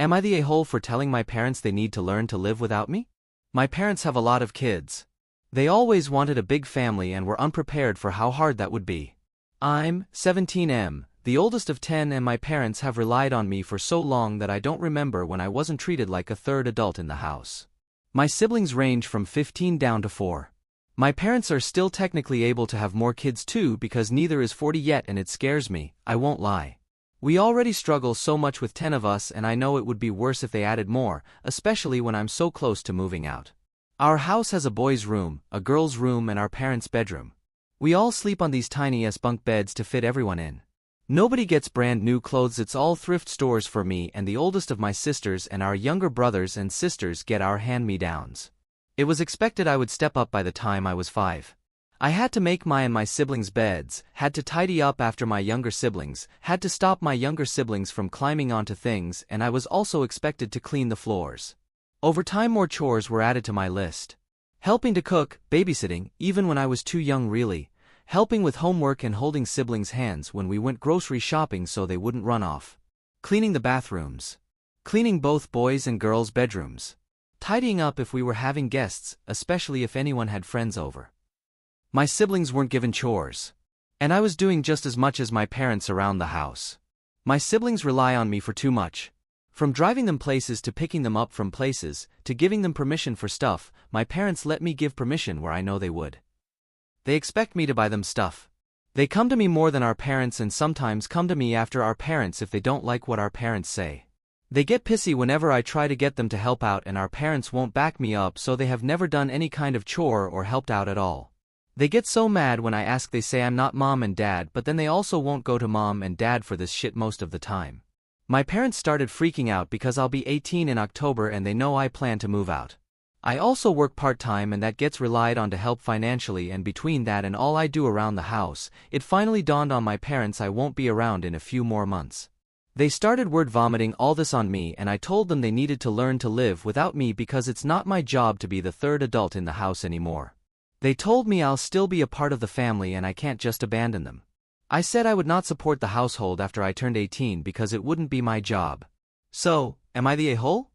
Am I the a-hole for telling my parents they need to learn to live without me? My parents have a lot of kids. They always wanted a big family and were unprepared for how hard that would be. I'm 17M, the oldest of 10, and my parents have relied on me for so long that I don't remember when I wasn't treated like a third adult in the house. My siblings range from 15 down to 4. My parents are still technically able to have more kids too because neither is 40 yet, and it scares me, I won't lie. We already struggle so much with 10 of us, and I know it would be worse if they added more, especially when I'm so close to moving out. Our house has a boys' room, a girls' room, and our parents' bedroom. We all sleep on these tiny bunk beds to fit everyone in. Nobody gets brand new clothes, it's all thrift stores for me and the oldest of my sisters, and our younger brothers and sisters get our hand-me-downs. It was expected I would step up by the time I was 5. I had to make my and my siblings' beds, had to tidy up after my younger siblings, had to stop my younger siblings from climbing onto things, and I was also expected to clean the floors. Over time more chores were added to my list. Helping to cook, babysitting, even when I was too young really, helping with homework and holding siblings' hands when we went grocery shopping so they wouldn't run off. Cleaning the bathrooms. Cleaning both boys' and girls' bedrooms. Tidying up if we were having guests, especially if anyone had friends over. My siblings weren't given chores. And I was doing just as much as my parents around the house. My siblings rely on me for too much. From driving them places to picking them up from places, to giving them permission for stuff, my parents let me give permission where I know they would. They expect me to buy them stuff. They come to me more than our parents and sometimes come to me after our parents if they don't like what our parents say. They get pissy whenever I try to get them to help out and our parents won't back me up, so they have never done any kind of chore or helped out at all. They get so mad when I ask, they say I'm not mom and dad, but then they also won't go to mom and dad for this shit most of the time. My parents started freaking out because I'll be 18 in October and they know I plan to move out. I also work part-time and that gets relied on to help financially, and between that and all I do around the house, it finally dawned on my parents I won't be around in a few more months. They started word vomiting all this on me, and I told them they needed to learn to live without me because it's not my job to be the third adult in the house anymore. They told me I'll still be a part of the family and I can't just abandon them. I said I would not support the household after I turned 18 because it wouldn't be my job. So, am I the a-hole?